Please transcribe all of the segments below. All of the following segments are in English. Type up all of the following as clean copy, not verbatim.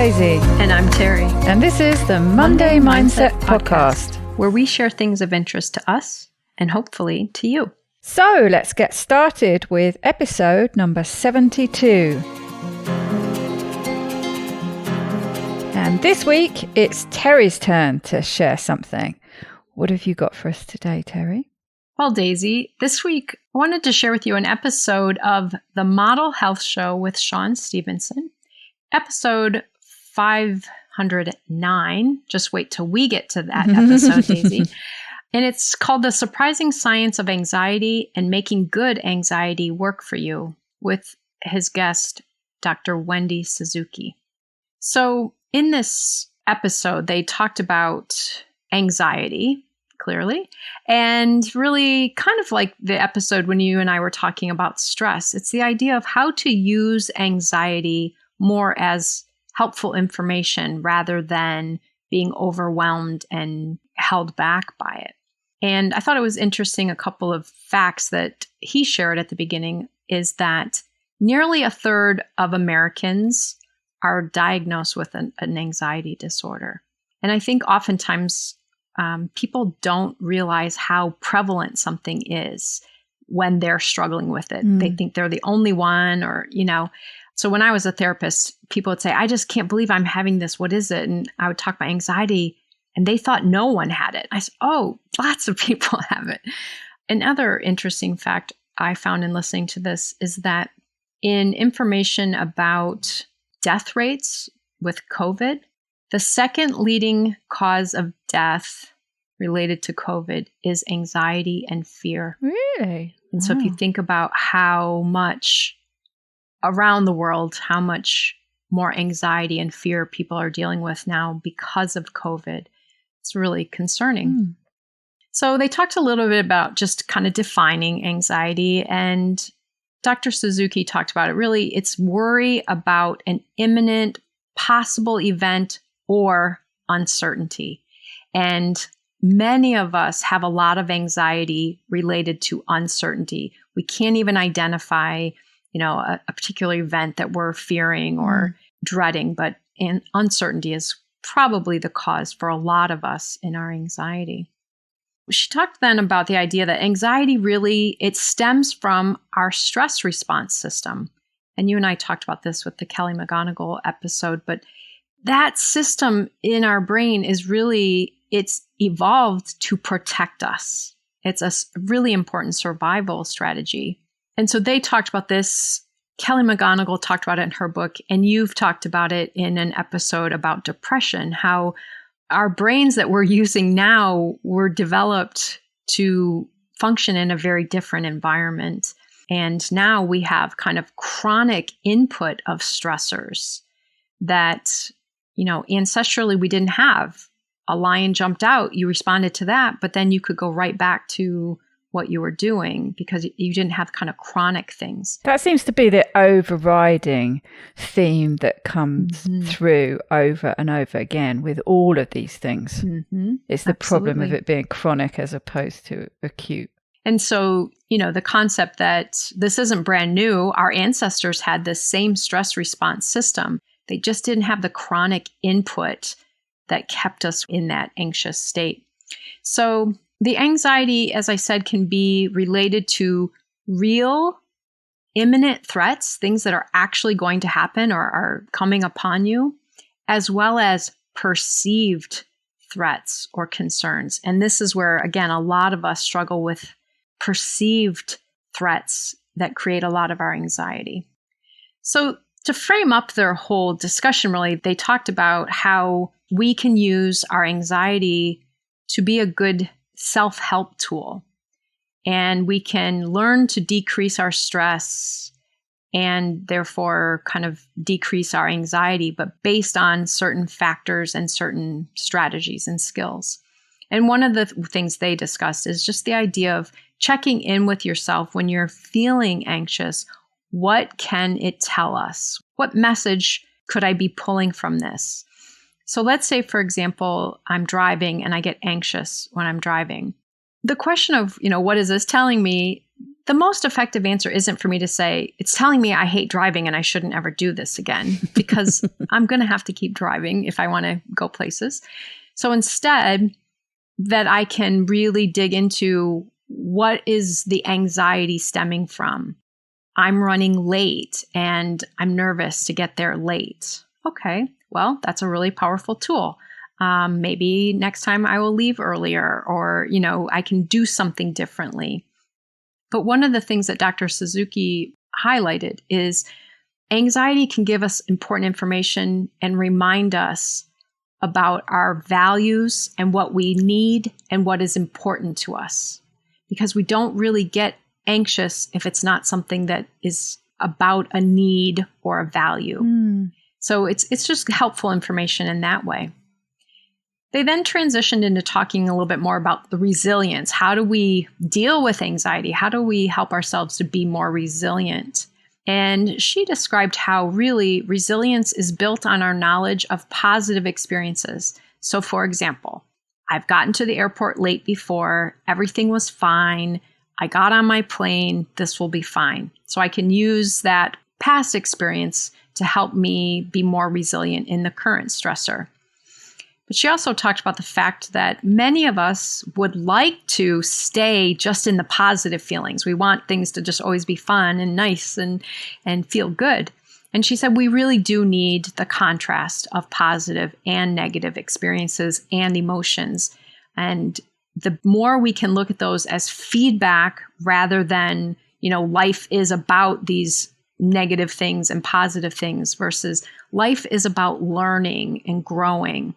Daisy. And I'm Terri. And this is the Monday Mindset Podcast, where we share things of interest to us and hopefully to you. So let's get started with episode number 72. And this week, it's Terri's turn to share something. What have you got for us today, Terri? Well, Daisy, this week I wanted to share with you an episode of the Model Health Show with Shawn Stevenson, episode 509. Just wait till we get to that episode, Daisy. And it's called The Surprising Science of Anxiety and Making Good Anxiety Work for You, with his guest, Dr. Wendy Suzuki. So in this episode, they talked about anxiety, clearly, and really kind of like the episode when you and I were talking about stress. It's the idea of how to use anxiety more as helpful information rather than being overwhelmed and held back by it. And I thought it was interesting, a couple of facts that he shared at the beginning is that nearly a third of Americans are diagnosed with an anxiety disorder. And I think oftentimes people don't realize how prevalent something is when they're struggling with it. They think they're the only one, or, So when I was a therapist, people would say, I just can't believe I'm having this. What is it? And I would talk about anxiety, and they thought no one had it. I said, oh, lots of people have it. Another interesting fact I found in listening to this is that in information about death rates with COVID, the second leading cause of death related to COVID is anxiety and fear. Really? And so if you think about how much around the world, how much more anxiety and fear people are dealing with now because of COVID, it's really concerning. So they talked a little bit about just kind of defining anxiety, and Dr. Suzuki talked about it. Really, it's worry about an imminent possible event or uncertainty. And many of us have a lot of anxiety related to uncertainty. We can't even identify, a particular event that we're fearing or dreading, but uncertainty is probably the cause for a lot of us in our anxiety. She talked then about the idea that anxiety really, it stems from our stress response system. And you and I talked about this with the Kelly McGonigal episode, but that system in our brain is really, it's evolved to protect us. It's a really important survival strategy. And so they talked about this. Kelly McGonigal talked about it in her book, and you've talked about it in an episode about depression, how our brains that we're using now were developed to function in a very different environment. And now we have kind of chronic input of stressors that, ancestrally we didn't have. A lion jumped out, you responded to that, but then you could go right back to what you were doing because you didn't have kind of chronic things. That seems to be the overriding theme that comes through over and over again with all of these things. It's the problem of it being chronic as opposed to acute. And so, the concept that this isn't brand new, our ancestors had this same stress response system. They just didn't have the chronic input that kept us in that anxious state. So the anxiety, as I said, can be related to real imminent threats, things that are actually going to happen or are coming upon you, as well as perceived threats or concerns. And this is where, again, a lot of us struggle with perceived threats that create a lot of our anxiety. So to frame up their whole discussion, really, they talked about how we can use our anxiety to be a good self-help tool. And we can learn to decrease our stress and therefore kind of decrease our anxiety, but based on certain factors and certain strategies and skills. And one of the things they discussed is just the idea of checking in with yourself when you're feeling anxious. What can it tell us? What message could I be pulling from this? So let's say, for example, I'm driving and I get anxious when I'm driving. The question of, what is this telling me? the most effective answer isn't for me to say, it's telling me I hate driving and I shouldn't ever do this again, because I'm going to have to keep driving if I want to go places. So instead, that I can really dig into, what is the anxiety stemming from? I'm running late and I'm nervous to get there late. Okay, well, that's a really powerful tool. Maybe next time I will leave earlier, or, I can do something differently. But one of the things that Dr. Suzuki highlighted is anxiety can give us important information and remind us about our values and what we need and what is important to us. Because we don't really get anxious if it's not something that is about a need or a value. So it's just helpful information in that way. They then transitioned into talking a little bit more about the resilience. How do we deal with anxiety? How do we help ourselves to be more resilient? And she described how really resilience is built on our knowledge of positive experiences. So for example, I've gotten to the airport late before, everything was fine, I got on my plane, this will be fine. So I can use that past experience to help me be more resilient in the current stressor. But she also talked about the fact that many of us would like to stay just in the positive feelings. We want things to just always be fun and nice and feel good. And she said we really do need the contrast of positive and negative experiences and emotions. And the more we can look at those as feedback rather than, life is about these negative things and positive things, versus life is about learning and growing.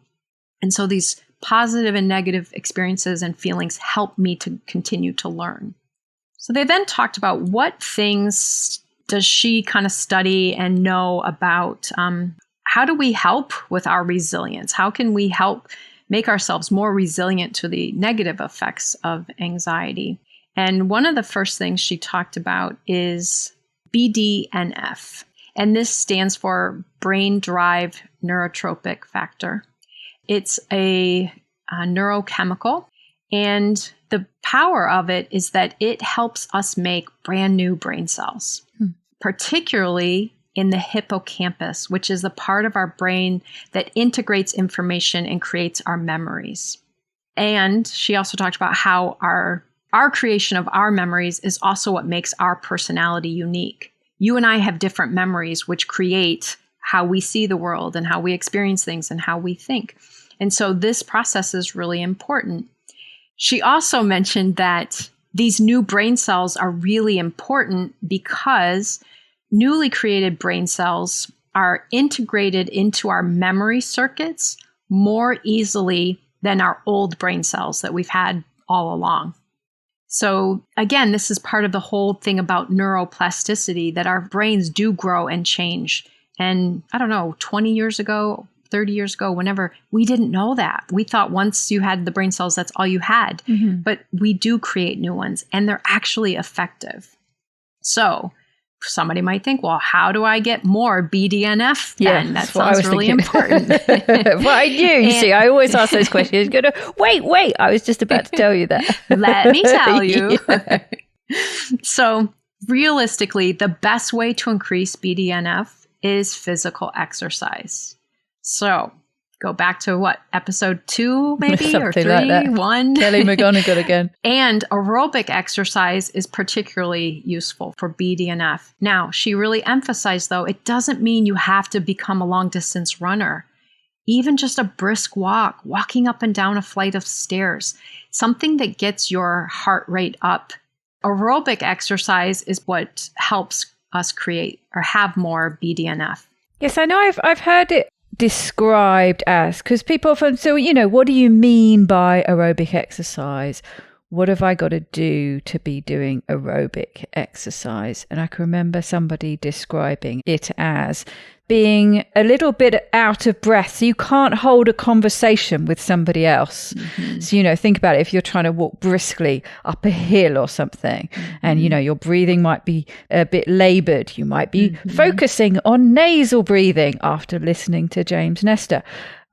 And so these positive and negative experiences and feelings help me to continue to learn. So they then talked about what things does she kind of study and know about how do we help with our resilience? How can we help make ourselves more resilient to the negative effects of anxiety? And one of the first things she talked about is Bdnf. And this stands for brain-derived neurotrophic factor. It's a neurochemical, and the power of it is that it helps us make brand new brain cells, particularly in the hippocampus, which is the part of our brain that integrates information and creates our memories. And she also talked about how our creation of our memories is also what makes our personality unique. You and I have different memories, which create how we see the world and how we experience things and how we think. And so this process is really important. She also mentioned that these new brain cells are really important because newly created brain cells are integrated into our memory circuits more easily than our old brain cells that we've had all along. So again, this is part of the whole thing about neuroplasticity, that our brains do grow and change. And 20 years ago, 30 years ago, whenever, we didn't know that. We thought once you had the brain cells, that's all you had. But we do create new ones, and they're actually effective. So somebody might think, well, how do I get more Bdnf then? Yeah, that sounds really important. Well, I knew. You see, I always ask those questions. Wait, I was just about to tell you that. Let me tell you. So realistically, the best way to increase Bdnf is physical exercise. So go back to episode 2 maybe, or 3, like 1. Kelly McGonigal again. And aerobic exercise is particularly useful for Bdnf. Now, she really emphasized, though, it doesn't mean you have to become a long-distance runner. Even just a brisk walk, walking up and down a flight of stairs, something that gets your heart rate up. Aerobic exercise is what helps us create or have more Bdnf. Yes, I know I've heard it described as, because people often say, what do you mean by aerobic exercise? What have I got to do to be doing aerobic exercise? And I can remember somebody describing it as being a little bit out of breath. So you can't hold a conversation with somebody else. So, think about it. If you're trying to walk briskly up a hill or something, and, your breathing might be a bit labored. You might be focusing on nasal breathing after listening to James Nestor.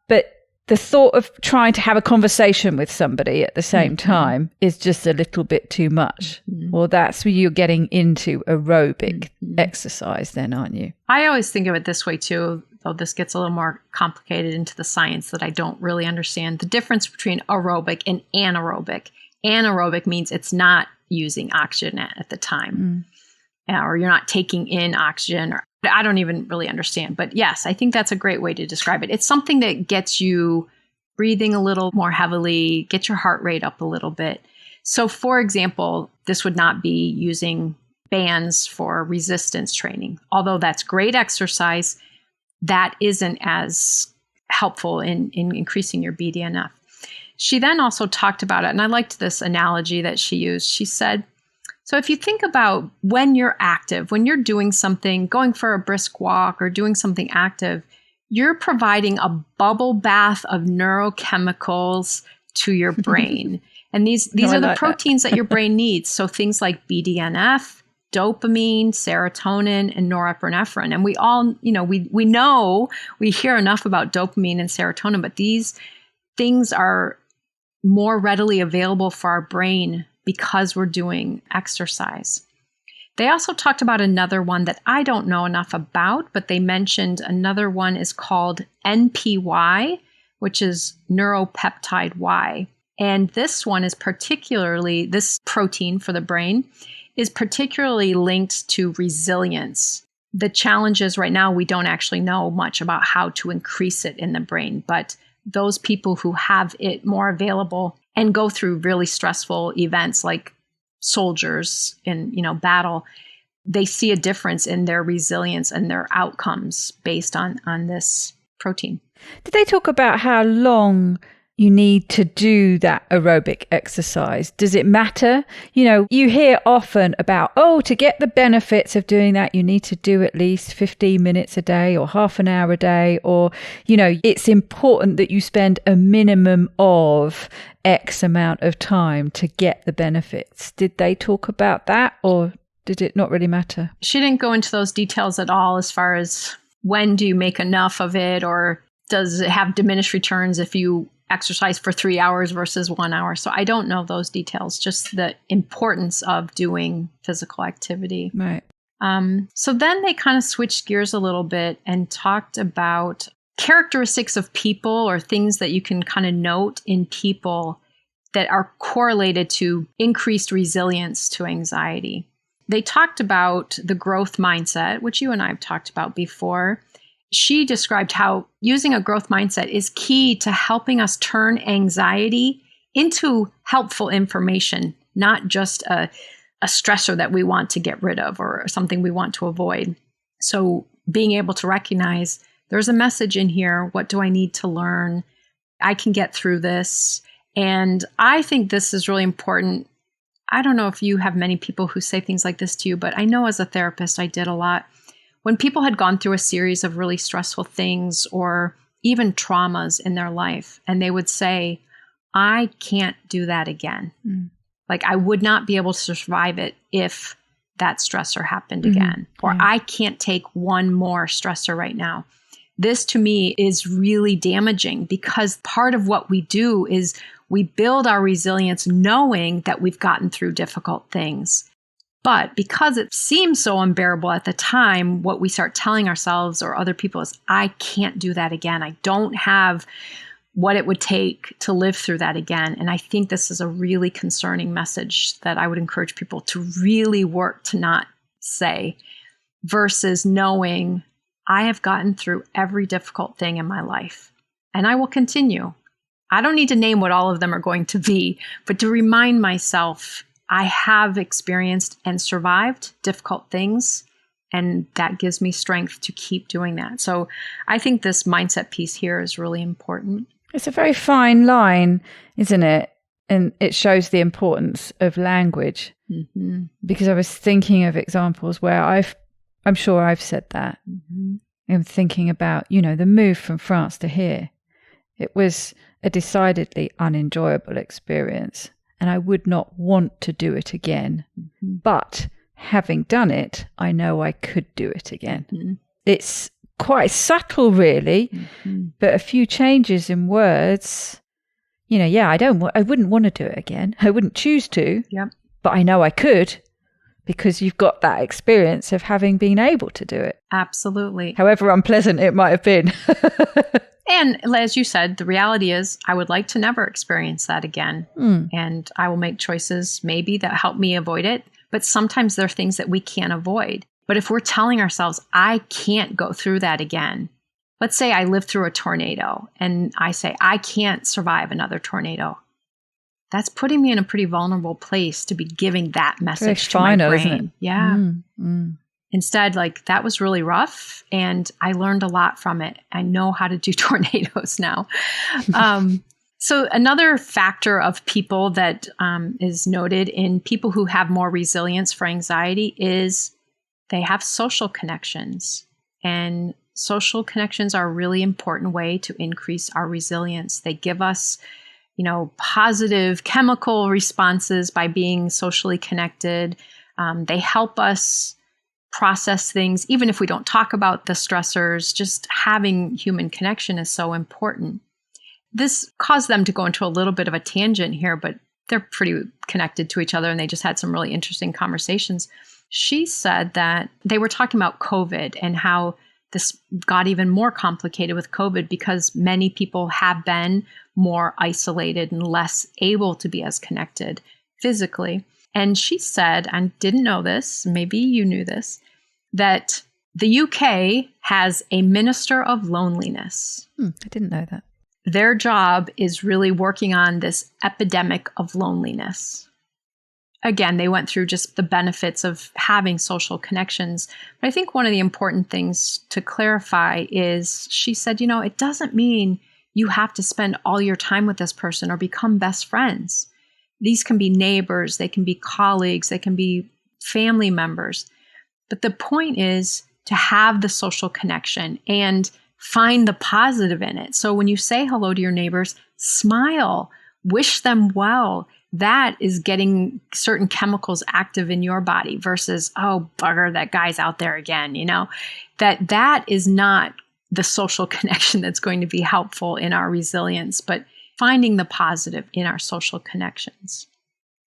But the thought of trying to have a conversation with somebody at the same time is just a little bit too much. Well, that's where you're getting into aerobic exercise then, aren't you? I always think of it this way too, though this gets a little more complicated into the science that I don't really understand. The difference between aerobic and anaerobic. Anaerobic means it's not using oxygen at the time, or you're not taking in oxygen, or I don't even really understand. But yes, I think that's a great way to describe it. It's something that gets you breathing a little more heavily, get your heart rate up a little bit. So for example, this would not be using bands for resistance training. Although that's great exercise, that isn't as helpful in increasing your BDNF. She then also talked about it, and I liked this analogy that she used. She said, so if you think about when you're active, when you're doing something, going for a brisk walk or doing something active, you're providing a bubble bath of neurochemicals to your brain. And these are the proteins that your brain needs. So things like Bdnf, dopamine, serotonin, and norepinephrine. And we all, we hear enough about dopamine and serotonin, but these things are more readily available for our brain because we're doing exercise. They also talked about another one that I don't know enough about, but they mentioned another one is called NPY, which is neuropeptide Y. And this one is this protein for the brain is particularly linked to resilience. The challenge is right now we don't actually know much about how to increase it in the brain, but those people who have it more available and go through really stressful events like soldiers in battle, they see a difference in their resilience and their outcomes based on this protein. Did they talk about how long you need to do that aerobic exercise? Does it matter? You hear often about, to get the benefits of doing that, you need to do at least 15 minutes a day or half an hour a day, or, it's important that you spend a minimum of X amount of time to get the benefits. Did they talk about that, or did it not really matter? She didn't go into those details at all as far as when do you make enough of it, or does it have diminished returns if you exercise for 3 hours versus 1 hour. So I don't know those details, just the importance of doing physical activity. Right. So then they kind of switched gears a little bit and talked about characteristics of people or things that you can kind of note in people that are correlated to increased resilience to anxiety. They talked about the growth mindset, which you and I have talked about before. She described how using a growth mindset is key to helping us turn anxiety into helpful information, not just a stressor that we want to get rid of or something we want to avoid. So being able to recognize there's a message in here. What do I need to learn? I can get through this. And I think this is really important. I don't know if you have many people who say things like this to you, but I know as a therapist, I did a lot. When people had gone through a series of really stressful things or even traumas in their life, and they would say, I can't do that again. Like I would not be able to survive it if that stressor happened again, or I can't take one more stressor right now. This to me is really damaging because part of what we do is we build our resilience knowing that we've gotten through difficult things. But because it seems so unbearable at the time, what we start telling ourselves or other people is, I can't do that again. I don't have what it would take to live through that again. And I think this is a really concerning message that I would encourage people to really work to not say, versus knowing I have gotten through every difficult thing in my life and I will continue. I don't need to name what all of them are going to be, but to remind myself I have experienced and survived difficult things, and that gives me strength to keep doing that. So I think this mindset piece here is really important. It's a very fine line, isn't it? And it shows the importance of language. Because I was thinking of examples where I'm sure I've said that. I'm thinking about, the move from France to here. It was a decidedly unenjoyable experience. And I would not want to do it again. But having done it, I know I could do it again. It's quite subtle, really, but a few changes in words. I wouldn't want to do it again. I wouldn't choose to. Yep. But I know I could, because you've got that experience of having been able to do it. Absolutely. However unpleasant it might have been. And as you said, the reality is I would like to never experience that again. And I will make choices maybe that help me avoid it. But sometimes there are things that we can't avoid. But if we're telling ourselves, I can't go through that again. Let's say I lived through a tornado and I say, I can't survive another tornado. That's putting me in a pretty vulnerable place to be giving that message to my brain. Isn't it? Yeah. Instead, that was really rough and I learned a lot from it. I know how to do tornadoes now. So another factor of people that is noted in people who have more resilience for anxiety is they have social connections. And social connections are a really important way to increase our resilience. They give us, positive chemical responses by being socially connected. They help us process things, even if we don't talk about the stressors. Just having human connection is so important. This caused them to go into a little bit of a tangent here, but they're pretty connected to each other and they just had some really interesting conversations. She said that they were talking about COVID and how this got even more complicated with COVID because many people have been more isolated and less able to be as connected physically. And she said, and didn't know this, maybe you knew this, that the UK has a minister of loneliness. I didn't know that. Their job is really working on this epidemic of loneliness. Again, they went through just the benefits of having social connections. But I think one of the important things to clarify is she said, it doesn't mean you have to spend all your time with this person or become best friends. These can be neighbors, they can be colleagues, they can be family members. But the point is to have the social connection and find the positive in it. So when you say hello to your neighbors, smile, wish them well. That is getting certain chemicals active in your body versus, oh, bugger, that guy's out there again, that is not the social connection that's going to be helpful in our resilience, but finding the positive in our social connections.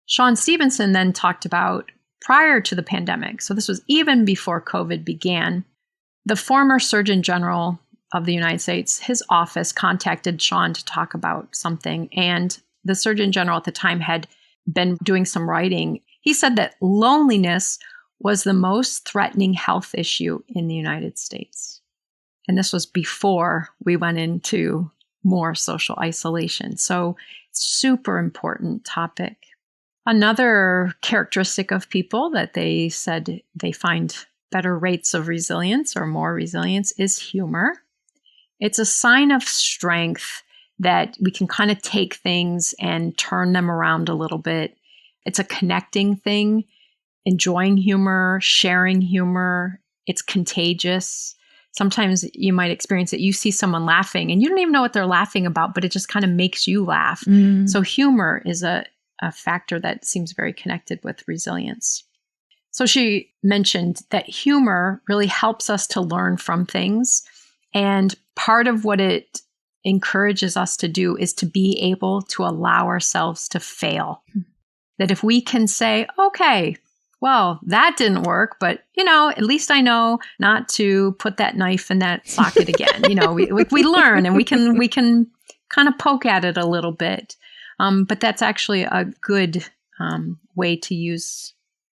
Shawn Stevenson then talked about prior to the pandemic, so this was even before COVID began, the former Surgeon General of the United States, his office contacted Shawn to talk about something, and the Surgeon General at the time had been doing some writing. He said that loneliness was the most threatening health issue in the United States. And this was before we went into more social isolation. So super important topic. Another characteristic of people that they said they find better rates of resilience or more resilience is humor. It's a sign of strength that we can kind of take things and turn them around a little bit. It's a connecting thing, enjoying humor, sharing humor. It's contagious. Sometimes you might experience it. You see someone laughing and you don't even know what they're laughing about, but it just kind of makes you laugh. So humor is a factor that seems very connected with resilience. So she mentioned that humor really helps us to learn from things. And part of what it encourages us to do is to be able to allow ourselves to fail. That if we can say, okay, well, that didn't work, but, at least I know not to put that knife in that socket again. We learn and we can kind of poke at it a little bit. But that's actually a good way to use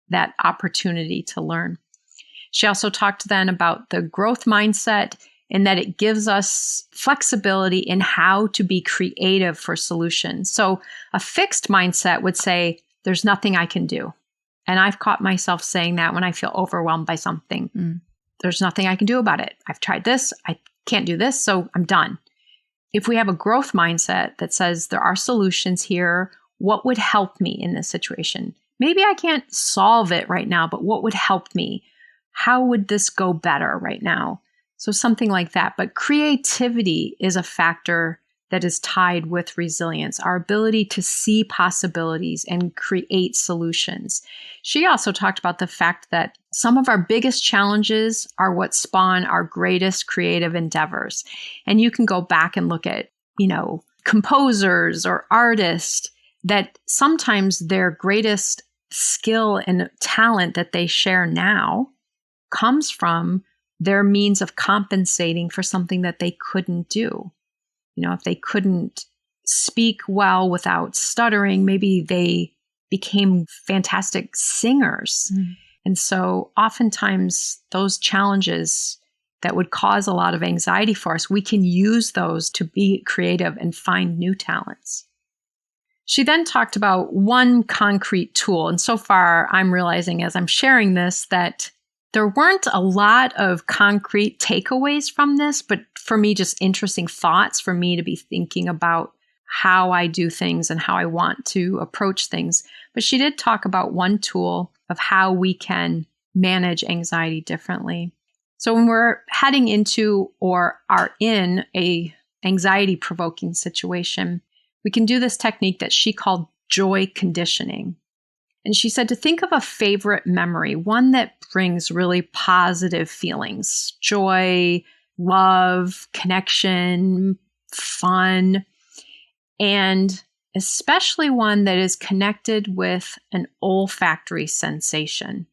that opportunity to learn. She also talked then about the growth mindset and that it gives us flexibility in how to be creative for solutions. So a fixed mindset would say, there's nothing I can do. And I've caught myself saying that when I feel overwhelmed by something. There's nothing I can do about it. I've tried this. I can't do this. So I'm done. If we have a growth mindset that says there are solutions here, what would help me in this situation? Maybe I can't solve it right now, but what would help me? How would this go better right now? So something like that. But creativity is a factor that is tied with resilience, our ability to see possibilities and create solutions. She also talked about the fact that some of our biggest challenges are what spawn our greatest creative endeavors. And you can go back and look at, composers or artists that sometimes their greatest skill and talent that they share now comes from their means of compensating for something that they couldn't do. If they couldn't speak well without stuttering, maybe they became fantastic singers. Mm. And so oftentimes those challenges that would cause a lot of anxiety for us, we can use those to be creative and find new talents. She then talked about one concrete tool. And so far, I'm realizing as I'm sharing this that there weren't a lot of concrete takeaways from this, but for me, just interesting thoughts for me to be thinking about how I do things and how I want to approach things. But she did talk about one tool of how we can manage anxiety differently. So when we're heading into or are in a anxiety-provoking situation, we can do this technique that she called joy conditioning. And she said to think of a favorite memory, one that brings really positive feelings, joy, love, connection, fun, and especially one that is connected with an olfactory sensation.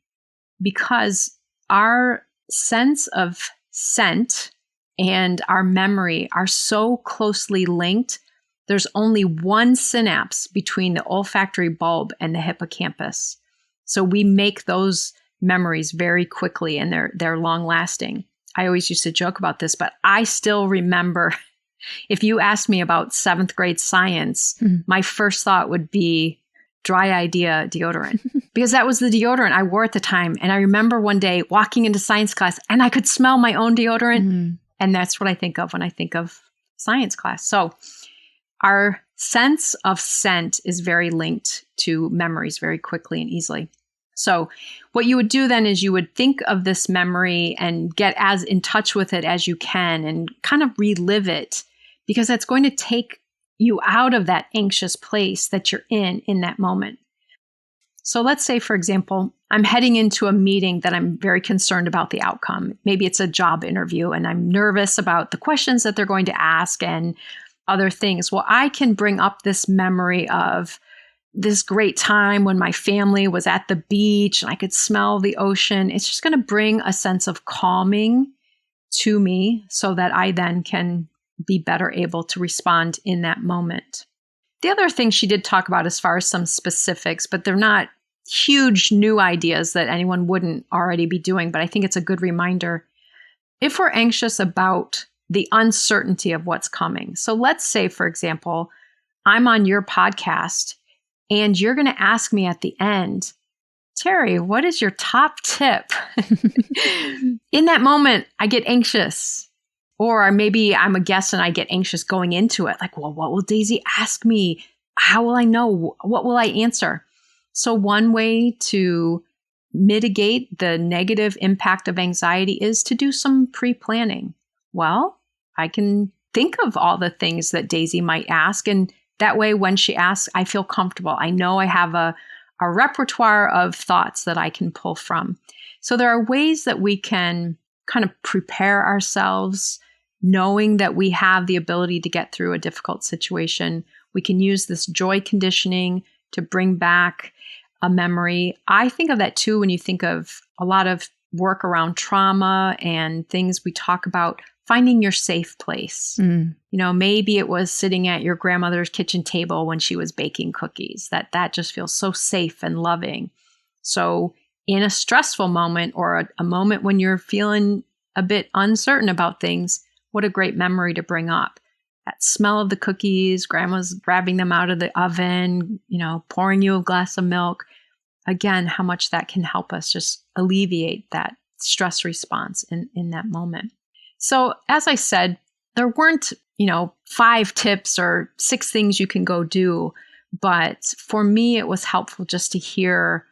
Because our sense of scent and our memory are so closely linked, there's only one synapse between the olfactory bulb and the hippocampus. So we make those memories very quickly and they're long lasting. I always used to joke about this, but I still remember if you asked me about 7th grade science, my first thought would be Dry Idea deodorant because that was the deodorant I wore at the time. And I remember one day walking into science class and I could smell my own deodorant. And that's what I think of when I think of science class. So our sense of scent is very linked to memories very quickly and easily. So what you would do then is you would think of this memory and get as in touch with it as you can and kind of relive it because that's going to take you out of that anxious place that you're in that moment. So let's say, for example, I'm heading into a meeting that I'm very concerned about the outcome. Maybe it's a job interview and I'm nervous about the questions that they're going to ask and other things. Well, I can bring up this memory of this great time when my family was at the beach and I could smell the ocean. It's just going to bring a sense of calming to me so that I then can be better able to respond in that moment. The other thing she did talk about as far as some specifics, but they're not huge new ideas that anyone wouldn't already be doing, but I think it's a good reminder. If we're anxious about the uncertainty of what's coming. So let's say, for example, I'm on your podcast and you're going to ask me at the end, Terri, what is your top tip? In that moment, I get anxious. Or maybe I'm a guest and I get anxious going into it. Like, well, what will Daisy ask me? How will I know? What will I answer? So one way to mitigate the negative impact of anxiety is to do some pre-planning. Well, I can think of all the things that Daisy might ask. And that way, when she asks, I feel comfortable. I know I have a repertoire of thoughts that I can pull from. So there are ways that we can kind of prepare ourselves, knowing that we have the ability to get through a difficult situation. We can use this joy conditioning to bring back a memory. I think of that too when you think of a lot of work around trauma and things we talk about. Finding your safe place. Maybe it was sitting at your grandmother's kitchen table when she was baking cookies. That just feels so safe and loving. So in a stressful moment or a moment when you're feeling a bit uncertain about things, what a great memory to bring up. That smell of the cookies, grandma's grabbing them out of the oven, pouring you a glass of milk. Again, how much that can help us just alleviate that stress response in that moment. So as I said, there weren't, 5 tips or 6 things you can go do. But for me, it was helpful just to hear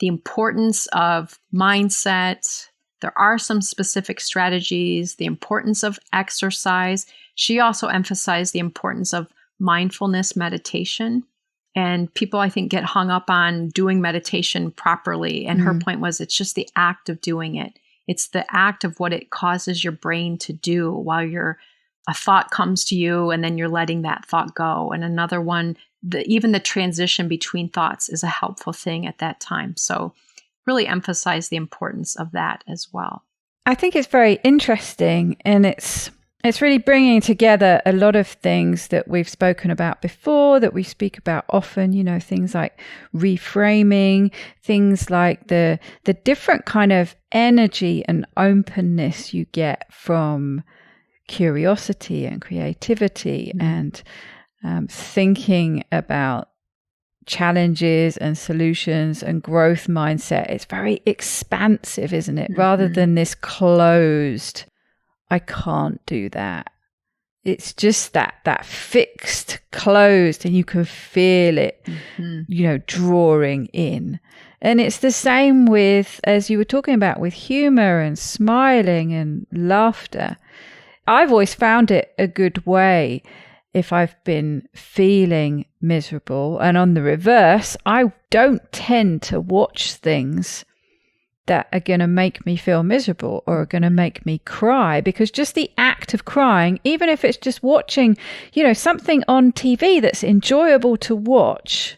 the importance of mindset. There are some specific strategies, the importance of exercise. She also emphasized the importance of mindfulness meditation. And people, I think, get hung up on doing meditation properly. And her point was, it's just the act of doing it. It's the act of what it causes your brain to do while a thought comes to you and then you're letting that thought go. And another one, even the transition between thoughts is a helpful thing at that time. So really emphasize the importance of that as well. I think it's very interesting, and it's really bringing together a lot of things that we've spoken about before, that we speak about often, things like reframing, things like the different kind of energy and openness you get from curiosity and creativity and thinking about challenges and solutions and growth mindset. It's very expansive, isn't it? Rather than this closed, I can't do that. It's just that fixed, closed, and you can feel it, drawing in. And it's the same with, as you were talking about, with humor and smiling and laughter. I've always found it a good way if I've been feeling miserable. And on the reverse, I don't tend to watch things that are going to make me feel miserable or are going to make me cry, because just the act of crying, even if it's just watching, something on TV that's enjoyable to watch,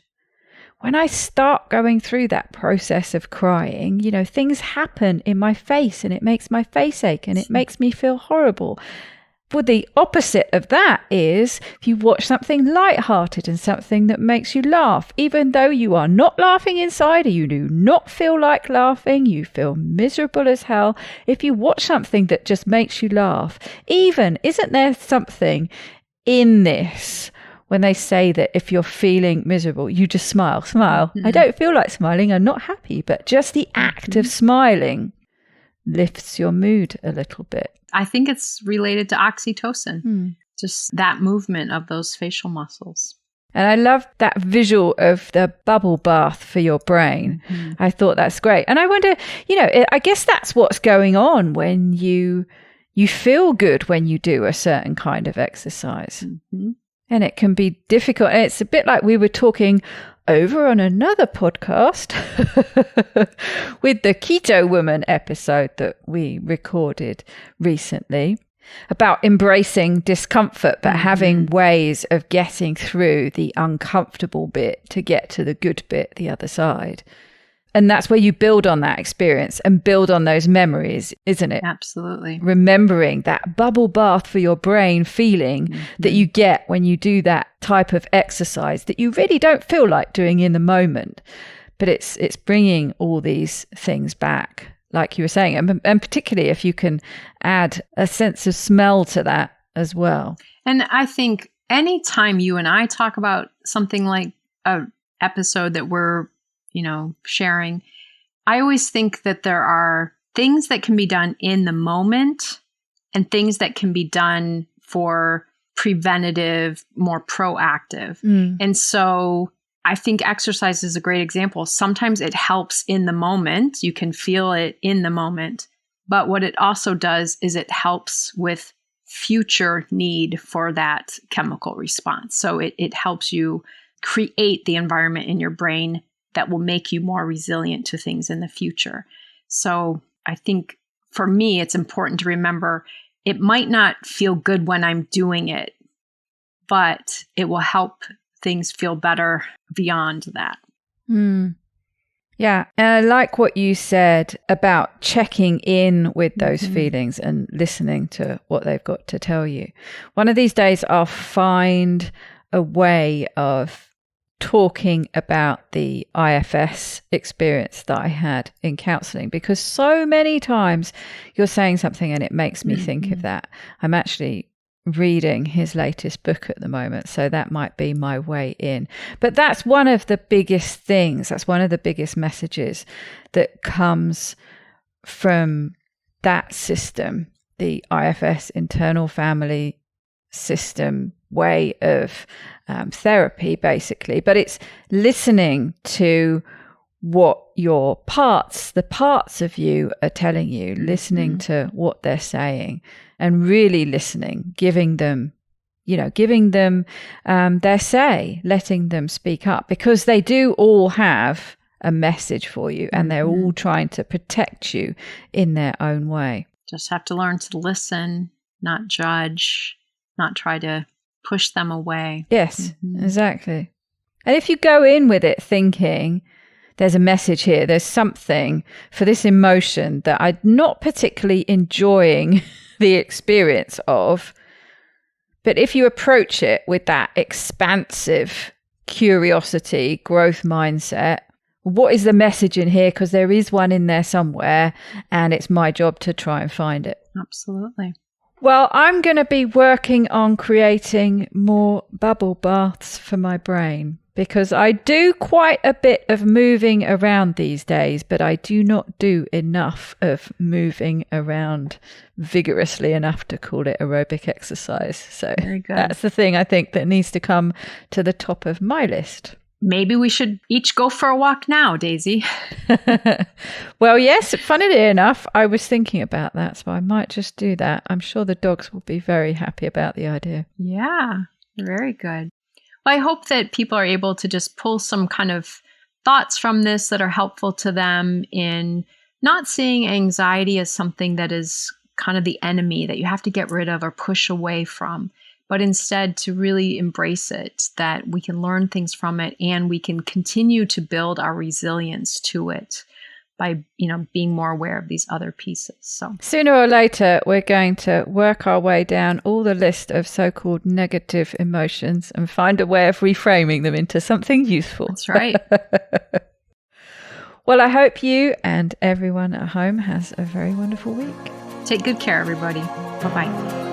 when I start going through that process of crying, things happen in my face and it makes my face ache and it makes me feel horrible. But the opposite of that is if you watch something lighthearted and something that makes you laugh, even though you are not laughing inside or you do not feel like laughing, you feel miserable as hell. If you watch something that just makes you laugh, isn't there something in this when they say that if you're feeling miserable, you just smile. I don't feel like smiling. I'm not happy, but just the act of smiling lifts your mood a little bit. I think it's related to oxytocin, just that movement of those facial muscles. And I love that visual of the bubble bath for your brain. I thought that's great. And I wonder, I guess that's what's going on when you feel good when you do a certain kind of exercise. And it can be difficult. And it's a bit like we were talking over on another podcast with the Keto Woman episode that we recorded recently about embracing discomfort, but having ways of getting through the uncomfortable bit to get to the good bit the other side. And that's where you build on that experience and build on those memories, isn't it? Absolutely. Remembering that bubble bath for your brain feeling that you get when you do that type of exercise that you really don't feel like doing in the moment. But it's bringing all these things back, like you were saying, and particularly if you can add a sense of smell to that as well. And I think anytime you and I talk about something like an episode that we're sharing, I always think that there are things that can be done in the moment and things that can be done for preventative, more proactive. And so I think exercise is a great example. Sometimes it helps in the moment. You can feel it in the moment. But what it also does is it helps with future need for that chemical response. So it helps you create the environment in your brain that will make you more resilient to things in the future. So I think for me, it's important to remember it might not feel good when I'm doing it, but it will help things feel better beyond that. Yeah. And I like what you said about checking in with those feelings and listening to what they've got to tell you. One of these days, I'll find a way of talking about the IFS experience that I had in counseling, because so many times you're saying something and it makes me think of that. I'm actually reading his latest book at the moment, so that might be my way in. But that's one of the biggest things, that's one of the biggest messages that comes from that system, the IFS, internal family system way of therapy, basically. But it's listening to what the parts of you are telling you, listening to what they're saying and really listening, giving them their say, letting them speak up, because they do all have a message for you and they're all trying to protect you in their own way. Just have to learn to listen, not judge, not try to push them away. Yes, exactly. And if you go in with it thinking, there's a message here, there's something for this emotion that I'm not particularly enjoying the experience of, but if you approach it with that expansive curiosity, growth mindset, what is the message in here? Because there is one in there somewhere, and it's my job to try and find it. Absolutely. Well, I'm going to be working on creating more bubble baths for my brain, because I do quite a bit of moving around these days, but I do not do enough of moving around vigorously enough to call it aerobic exercise. So that's the thing I think that needs to come to the top of my list. Maybe we should each go for a walk now, Daisy. Well, yes, funnily enough, I was thinking about that, so I might just do that. I'm sure the dogs will be very happy about the idea. Yeah, very good. Well, I hope that people are able to just pull some kind of thoughts from this that are helpful to them in not seeing anxiety as something that is kind of the enemy that you have to get rid of or push away from, but instead to really embrace it, that we can learn things from it and we can continue to build our resilience to it by, being more aware of these other pieces. So sooner or later, we're going to work our way down all the list of so-called negative emotions and find a way of reframing them into something useful. That's right. Well, I hope you and everyone at home has a very wonderful week. Take good care, everybody. Bye-bye.